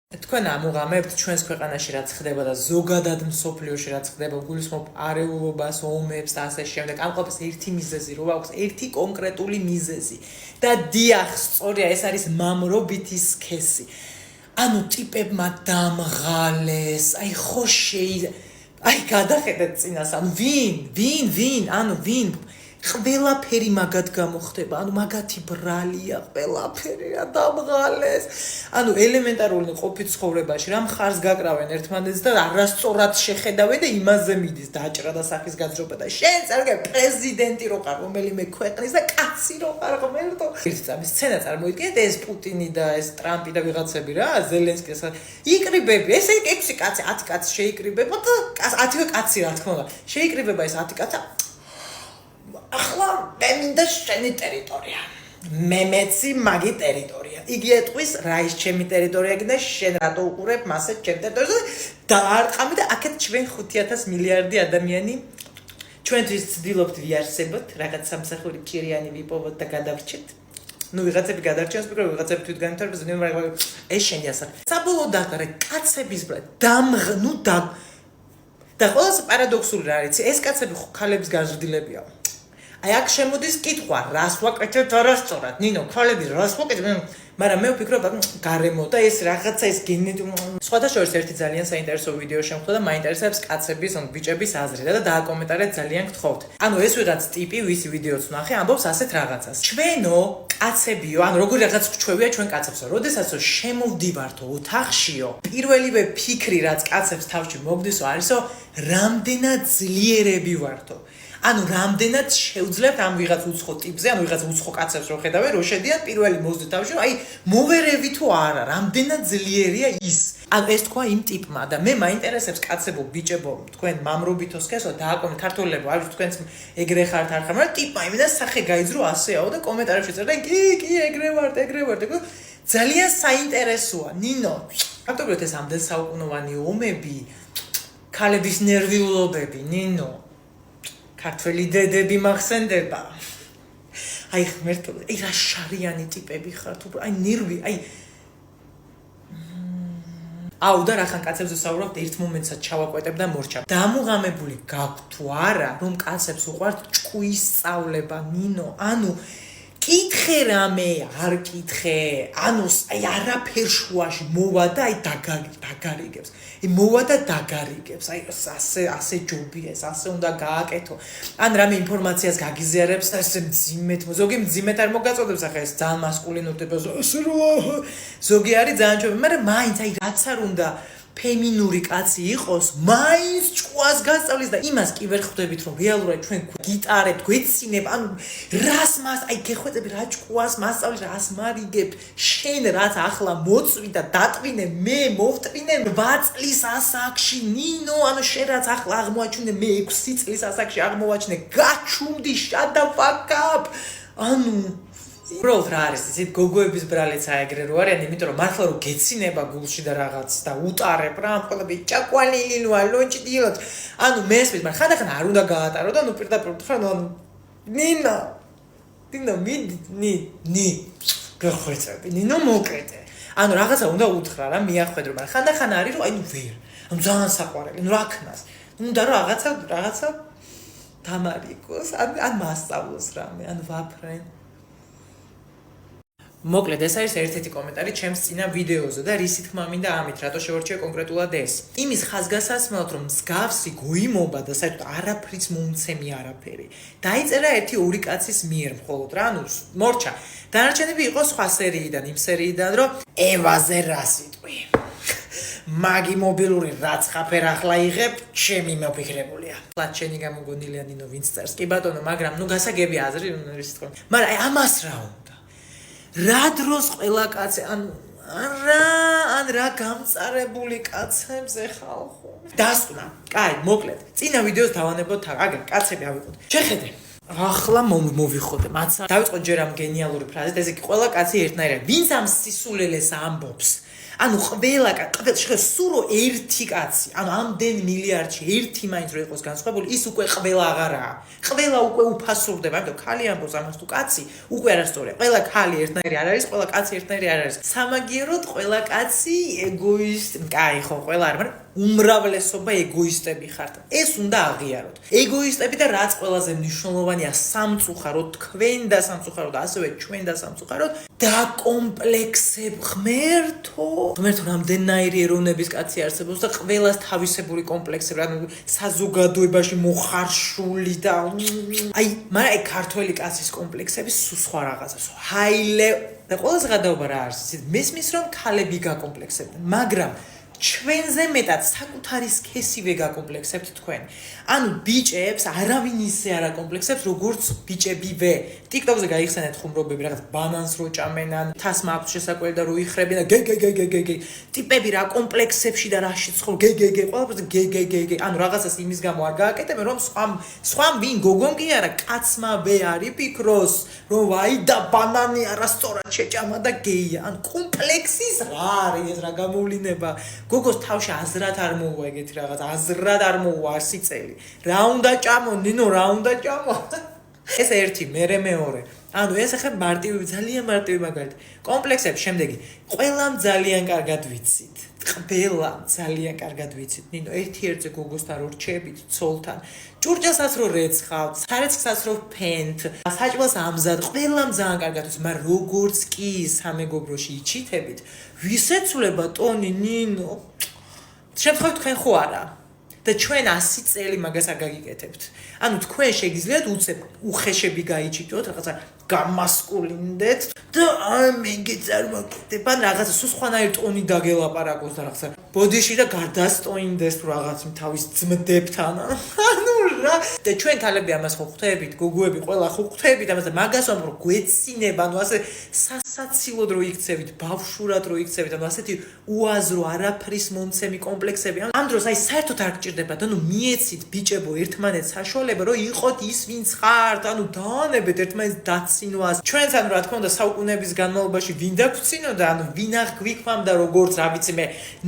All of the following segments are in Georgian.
თქვენ ამუღამებთ ჩვენს ქვეყანაში რაც ხდება და ზოგადად მსოფლიოში რაც ხდება, გულისხმობ არეულობას, ომებს და ასე შემდეგ. ამ ყველაფერს ერთი მიზეზი რო აქვს, ერთი კონკრეტული მიზეზი. და დიახ, სწორია, ეს არის მამრობითი სქესი. ანუ ტიპებმა დამღალეს, აი ხო აი გადახედეთ წინას, ანუ ვინ, ანუ ვინ ყველაფერი მაგათ გამოხდება, ანუ მაგათი ბრალია, ყველაფერი რა დამღალეს. ანუ ელემენტარული ყოფით ცხოვრებაში რა მხარს გაკრავენ ერთმანეთს და არასწორად შეხედავენ და იმაზე მიდის დაჭრა და სახის გაძრობა და შენ წარგე პრეზიდენტი რო ხარ რომელიმე ქვეყნის და კაცი რო ხარ ღმერთო. ერთი წამის სცენა წარმოიდგინეთ, ეს პუტინი და ეს ტრამპი და ვიღაცები რა, ზელენსკი იკრიბები, ეს 6 კაცი, 10 კაცი შეიკრიბება და 10-ვე კაცი რა თქმა უნდა, შეიკრიბება ეს 10 კაცი. ახლა მე მინდა შენი ტერიტორია. მე მეცი მაგი ტერიტორია. იგი ეტყვის რა ის ჩემი ტერიტორია და შენ რატო უყურებ მასე ჩემ ტერიტორიაზე და არყამი და აქეთ ჩვენ 5,000 მილიარდი ადამიანი ჩვენთვის ცდილობთ ვიარსებოთ, რაღაც სამსახური ჭირიანი ვიპოვოთ და გადავრჩეთ. ნუ ვიღაცები გადარჩენს, მეკრე ვიღაცები თვითგანვითარებას ნუ მაგრამ ეს შენი ასა. საბოლოოდ აღარა კაცების და ყველაზე პარადოქსული რა არის, ეს კაცები ხალების გაზრდილებია. აი აქ შემოდის კითხვა, რას ვაკეთებთ არასწორად. ნინო, ქალები რას ვაკეთებთ? მაგრამ მე ვფიქრობ, გარემო და ეს რაღაცა ეს გენეტიკა. სხვადასხვა ერთი ძალიან საინტერესო ვიდეო შემხვდა და მაინტერესებს კაცების, ან ბიჭების აზრი და დააკომენტარეთ ძალიან გთხოვთ. ანუ ეს ვიღაც ტიპი, ვისი ვიდეოც ვნახე, ამბობს ასეთ რაღაცას. ჩვენო კაცებიო, ან როგორი რაღაც გვჩვევია ჩვენ კაცებსო. როდესაც შემოვდივართო ოთახშიო, პირველივე ფიქრი რაც კაცებს თავში მოგდისო არისო, რამდენად ძლიერები ვართო. ანუ რამდენად შეუძლებთ ამ ვიღაც უცხო ტიპზე, ანუ ვიღაც უცხო კაცებს რო ხედავენ, რო შედიან პირველი მოძდით თავში, აი მოვერევი თუ არა, რამდენად ძლიერია ის. ანუ ეს თქვა იმ ტიპმა და მე მაინტერესებს კაცებო, ბიჭებო, თქვენ მამრობითო სქესო დააკომენტ ქართველებო, აი თქვენც ეგრე ხართ არ ხარ, მაგრამ ტიპმა იმენა სახე გაიძრო ასეაო და კომენტარებში წერდნენ, კი, ეგრე ვარ. ძალიან საინტერესოა, ნინო. ფაქტობრივად ეს ამდენ საუკუნოვანი ომები, ქალების ნერვიულობები, ნინო. ქართველი დედები მახსენდება. აი ღმერთო, აი რა შარიანი ტიპები ხართ, აი ნერვი, აი აუ და რახან კაცებს ვსაუბრობთ, ერთ მომენტსაც ჩავაკვეტებ და მორჩა. დამუღამებული გაქვთ თუ არა, რომ კაცებს უყვართ ჭკუის სწავლება, ნინო, ანუ კითხე რამე, არ კითხე, ანუ აი არაფერ შუაში მოვა და აი დაგარიგებს. მოვა და დაგარიგებს. აი ასე ჯობია ეს, ასე უნდა გააკეთო. ან რამე ინფორმაციას გაგიზიარებს და ესე მძიმედ, ზოგი მძიმედ არ მოგაწოდებს ახლა ეს ძალიან მასკულინურდება, ასე რო ზოგი არის ძალიან ჯობია, მაგრამ მაინც აი რაც არ უნდა ფემინური კაცი იყოს, მაინც ჭკუას გასწავლის და იმას კი ვერ ხვდებით, რომ რეალურად ჩვენ გიტარებთ, გვეცინებ, ანუ რას მას, აი გეხვეწები რა ჭკუას მასწავლის, რას მარიგებ, შენ რაც ახლა მოწვი და დატვინე, მე მოვტვინე 8 წლის ასაკში, ნინო, ანუ შენ რაც ახლა აღმოაჩინე, მე 6 წლის ასაკში აღმოვაჩინე, გაჩუმდი, shut the fuck up. ანუ უბრალოდ რა არის ისეთ გოგოების ბრალიც აეგრე რო არიან, იმიტომ რომ მართლა რო გეცინება გულში და რაღაც და უტარებ რა, ამ ყველაფერი ჭაკვალილინოა, ლონჭდილოთ. ანუ მესმის, მაგრამ ხანდახან არ უნდა გაატარო და ნუ პირდაპირ ვთხრა, ანუ ნინო ნი გეხვეწები, ნინო მოკრეტე. ანუ რაღაცა უნდა უთხრა რა, მიახვედრო, მაგრამ ხანდახან არის რომ აი ნუ ვერ. ანუ ძალიან საყვარელი, ნუ რა ქნას. უნდა რომ რაღაცა დამარიგოს, ან მასწავლოს რამე, ან ვაფრენ. მოკლედ ეს არის ერთ-ერთი კომენტარი ჩემს წინა ვიდეოზე და რისი თქმა მინდა ამით, რატო შევარჩიე კონკრეტულად ეს. იმის ხაზგასაცმელად, რომ მსგავსი გოიმობა და საერთოდ არაფრის მომცემი არაფერი. დაიწერა 1-2 კაცის მიერ მხოლოდ რა, ანუ მორჩა. დანარჩენები იყო სხვა სერიიდან, იმ სერიიდან, რომ ევაზე რა სიტყვი. მაგი მობილური რაც ხაფერ ახლა იღებ, ჩემი მოფიქრებულია. ხლად შენი გამოგონილია ნინო ვინც წერს. კი ბატონო, მაგრამ ნუ გასაგებია აზრი, რისი თქმა. მაგრამ აი ამას რა უნდა? რა დროს ყველა კაცი, ან რა გამწარებული კაცებზე ხალხო. დასკვნა. კაი, მოკლედ. წინა ვიდეოს დავანებოთ, აგერ კაცები ავიყოთ. შეხედე. ახლა მოვიხოდე, მაცა. დავიწყოთ ჯერ ამ გენიალური ფრაზით, ესე იგი ყველა კაცი ერთნაირად. ვინც ამ სისულელეს ამბობს, ანუ ყველა სურო ერთი კაცი, ანუ ამდენ მილიარდში ერთი მაინც რო იყოს განსხვავებული, ის უკვე ყველა აღარაა. ყველა უკვე უფასურდება, ამიტომ ხალი ამბობს ამას თუ კაცი, უკვე არასწორია. ყველა ხალი ერთნაირი არ არის, ყველა კაცი ერთნაირი არ არის. სამაგიეროდ ყველა კაცი ეგოისტი, კაი ხო, ყველა არ, მაგრამ უმრავლესობა ეგოისტები ხართ. ეს უნდა აღიაროთ. ეგოისტები და რაც ყველაზე მნიშვნელოვანია სამწუხაროდ თქვენ და სამწუხაროდ ასევე ჩვენ და სამწუხაროდ დაკომპლექსებ ღმერთო რამდენნაირი ეროვნების კაცი არსებობს და ყველას თავისებური კომპლექსები, ანუ საზოგადოებაში მოხარშული და მაგრამ აი ქართველი კაცის კომპლექსები სხვა რაღაცას. ჰაილე და ყველაზე გადაობა რა არის? მესმის რომ ქალები გაკომპლექსებდნენ, მაგრამ ჩვენზე მეტად საკუთარი სქესივე გაკომპლექსებთ თქვენ. ანუ ბიჭებს არავინ ისე არ აკომპლექსებს, როგორც ბიჭებივე. TikTok-ზე გაიხსენეთ ხუმრობები, რაღაც ბანანს რო ჭამენან, თასმა აქვს შესაკველი და რო იხრებიან და გე. ტიპები რა კომპლექსებში და რაში ცხოვრ გე. ყველაფერზე გე. ანუ რაღაცას იმის გამო არ გააკეთებენ, რომ სხვა ვინ გოგომ კი არა, კაცმა ვე არის ფიქროს, რომ ვაი და ბანანი არასწორად შეჭამა და გეია. ანუ კომპლექსის რა არის ეს რა გამოვლინება? გოგოს თავში აზრად არ მოუვა ეგეთი რაღაც, აზრად არ მოუვა 100 წელი. რა უნდა ჭამო, ნინო, რა უნდა ჭამო? ეს ერთი, მერე მეორე. ანუ ეს ახლა მარტივი, ძალიან მარტივი მაგალითი. კომპლექსები შემდეგი. ყველამ ძალიან კარგად ვიცით. ყველამ ძალიან კარგად ვიცით. ნინო, ერთ-ერთზე გოგოსთან რო რჩებით, ცოლთან. ჭურჭელსაც რო რეცხავთ, სარეცხსაც რო ფენთ, საჭმელს ამზად, ყველამ ძალიან კარგად ვიცით, მაგრამ როგორც კი სამეგობროში იჩითებით, ვისეცვლება ტონი ნინო. შემთხვევით თქვენ ხო არა? და ჩვენ 100 წელი მაგას არ გაგიკეთებთ. ანუ თქვენ შეგიძლიათ უცებ უხეშები გაიჩიტოთ, რაღაცა გამასკულინდეთ და ამენგეც არ მოგეთებ. ან რაღაცა სხვანაირი ტონი დაგელაპარაკოს და რაღაცა ბოდიში და გარდასტოინდეს თუ რაღაც თავის ძმდებთან. ანუ რა და ჩვენ ქალები ამას ხო ხვდებით, გოგოები ყველა ხო ხვდებით ამას და მაგას ვამბობ, გვეცინება, ანუ ასე სასაცილოდ რო იქცევით, ბავშვურად რო იქცევით, ანუ ასეთი უაზრო არაფრის მომცემი კომპლექსები. ამ დროს აი საერთოდ არ გჭირდებათ, ანუ მიეცით ბიჭებო ერთმანეთს საშუალება, რომ იყოთ ის ვინც ხართ, ანუ დაანებეთ ერთმანეთს დაცინვას. ჩვენც ანუ რა თქმა უნდა საუკუნეების განმავლობაში ვინ დაგვცინოდა, ანუ ვინ აღვიქვამდა როგორც რა ვიცი მე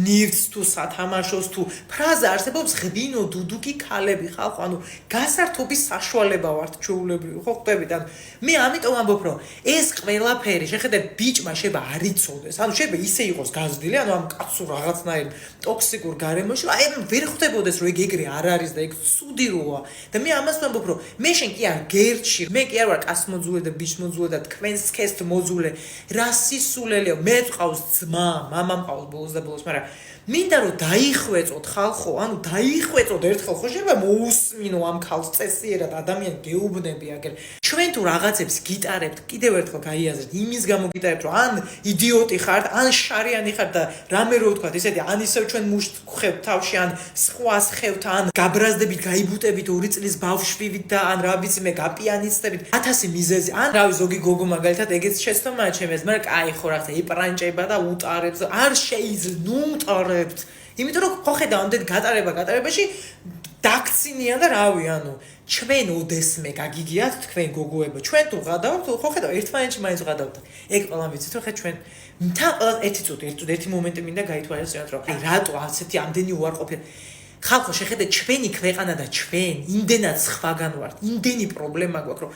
ნივთს თუ სათამაშოს თუ ფრაზა არსებობს ღბინო დუდუკი ქალები ხალხო, ანუ გასართობის საშუალება ვართ ჩვეულებრივი, ხო ხვდებით? ანუ მე ამიტომ ამბობ, რომ ეს ყველაფერი შეხედე ბიჭმა შეიძლება არ იცოდეს, ანუ შეიძლება ისე იყოს გაზრდილი, ანუ ამ კაცურ რაღაცნაირ ტოქსიკურ გარემოში, აი ვერ ხვდებოდეს რომ ეგრე არ არის და ეგ ცუდი როა. და მე ამას ვამბობ, რომ მე შენ კი არ გერჩი, მე კი არ ვარ კაცმოძულე და ბიჭმოძულე და თქვენს სქესთ მოძულე, რა სისულელეო, მე წყავს ძმა, მამა მყავს ბოლოს და ბოლოს, მაგრამ მინდა რომ დაიხვეწოთ ხალხო, ანუ დაიხვეწოთ ერთხელ ხო შეიძლება მოусმინო ამ ქალს წესიერად ადამიანი გეუბნები აგერ. ჩვენ თუ რაღაცებს გიტარებთ, კიდევ ერთხელ გაიაზრეთ, იმის გამო გიტარებთ, რომ ან იდიოტი ხართ, ან შარიანი ხართ და რამე რო ვთქვათ, ისეთი ან ისევ ჩვენ მუშტ ხვევთ თავში, ან სხვას ხვევთ, ან გაბრაზდებით, გაიბუტებით 2 წლის ბავშვივით და ან რა ვიცი მე გაპიანისტებით, 1000 მიზეზი, ან რავი ზოგი გოგო მაგალითად ეგეც შეცდომაა ჩემს, მაგრამ კაი ხო რაღაცა ეპრანჭება და უტარებს, არ შეიძლება ნუ უტარებს. იმიტომ რომ ხო ხედავ ამდენ გატარებაში დაქცინიან და რავი, ანუ ჩვენ ოდესმე გაგიგიათ თქვენ გოგოებო, ჩვენ თუ გადავთ, ხო ხედავ ერთმანეთში მაინც გადავთ. ეგ ყველამ ვიცით რომ ხე ჩვენ მთა ერთი წუთი, ერთი მომენტი მინდა გაითვალისწინოთ, რომ აი რატო ასეთი ამდენი უარყოფია ხალხო შეხედე ჩვენი ქვეყანა და ჩვენ იმდენად სხვაგან ვართ, იმდენი პრობლემა გვაქვს, რომ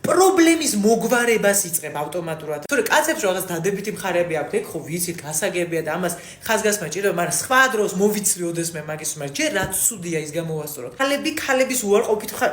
პრობლემის მოგვარებას იწყებ ავტომატურად. თორე კაცებს რაღაც დადებითი მხარეები აქვთ, ეგ ხო ვიცით, გასაგებია და ამას ხაზგასმა ჭირდება, მაგრამ სხვა დროს მოვიცრიოდეს მე მაგის, მაგრამ ჯერ რაც ცუდია ის გამოვასწოროთ. ქალების უარყოფით ხარ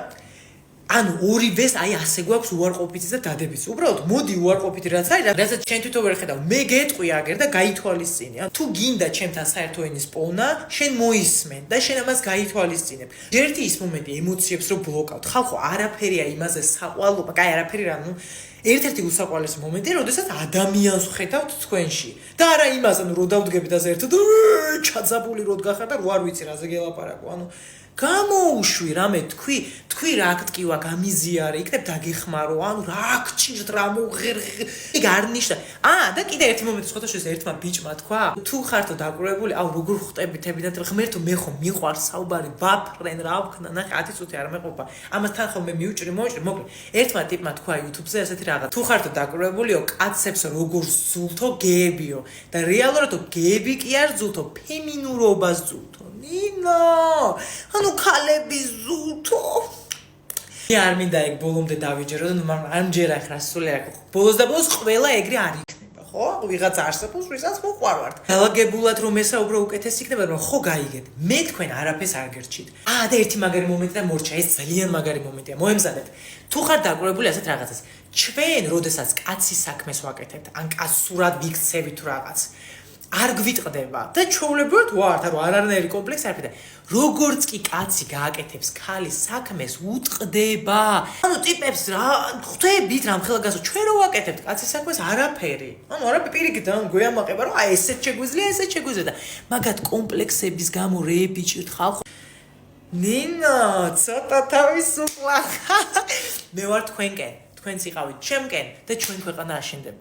ანუ ორივეს აი ასე გვაქვს უარყოფითი და დადებითი. უბრალოდ მოდი უარყოფითი რაც არის, რასაც ჩვენ თვითონ ვერ ხედავ. მე გეტყვი აგერ და გაითვალისწინე. თუ გინდა ჩემთან საერთო ენის პოვნა, შენ მოისმენ და შენ ამას გაითვალისწინებ. ერთი ის მომენტი ემოციებს რო ბლოკავთ. ხალხო, არაფერია იმაზე საყვალობა, კაი არაფერი რა, ნუ ერთ-ერთი უსაყვარლესი მომენტია, როდესაც ადამიანს ხედავთ თქვენში. და არა იმას, ანუ რო დავდგებით ასე ერთად, ჩაძაბული რო დგახარ და რო არ ვიცი რაზე გელაპარაკო. ანუ გამოუშვი რამე თქვი რა აქტივა გამიზიარე იქნებ დაგეხმარო ანუ რა გჭირთ რა მოღერღე იქ არ ნიშნა და კიდე ერთი მომენტი შეხოთაშეს ერთმა ბიჭმა თქვა თუ ხართო დაკურებული როგორ ხვტებითებიდან ღმერთო მე ხომ მიყვარს საუბარი ბაფრენ რა ვქნა ნახე 10 წუთი არ მეყოფა ამასთან ხოლმე მიუჭრი მოკლე ერთმა ტიპმა თქვა YouTube-ზე ესეთი რაღაც თუ ხართო დაკურებულიო კაცებს როგორ ზულთო გეებიო და რეალურად გეები კი არ ზულთო ფემინურობას ზულთო ნინო ანუ ქალები ზულთო არ მინდა ეგ ბოლომდე დავიჯერო და მაგრამ არ მჯერა ხა სულიერ ბოლოს და ბოლოს ყველა ეგრე არ იქნება ხო ვიღაც არსებობს ვისაც მოყვარვართ დალაგებულად რომ ესაუბრო უკეთეს იქნება რომ ხო გაიგეთ მე თქვენ არაფერს არ გერჩით და ერთი მაგარი მომენტი და მორჩა ეს ძალიან მაგარი მომენტია მოემზადეთ თუ ხარ დაკურებული ასეთ რაღაცას ჩვენ როდესაც კაცის საქმეს ვაკეთებთ ან კაცურად ვიქცევით თუ რაღაც არ გვიტყდება და ჩვეულებრივად ვართ რომ არანაირი კომპლექსი არ ფედა როგორც კი კაცი გააკეთებს ქალის საქმეს უტყდება ანუ ტიპებს რა ხვდებით რამხელა გასო ჩვენ რო ვაკეთებთ კაცის საქმეს არაფერი ანუ არაფერი პირიქით ან გვეამაყება რომ ესეც შეგვიძლია და მაგათ კომპლექსების გამო რეებიჭირთ ხალხ ნინო ცოტა თავისუფლა მე ვარ თქვენკენ თქვენც იყავით ჩემკენ და ჩვენ ქვეყანა აშენდება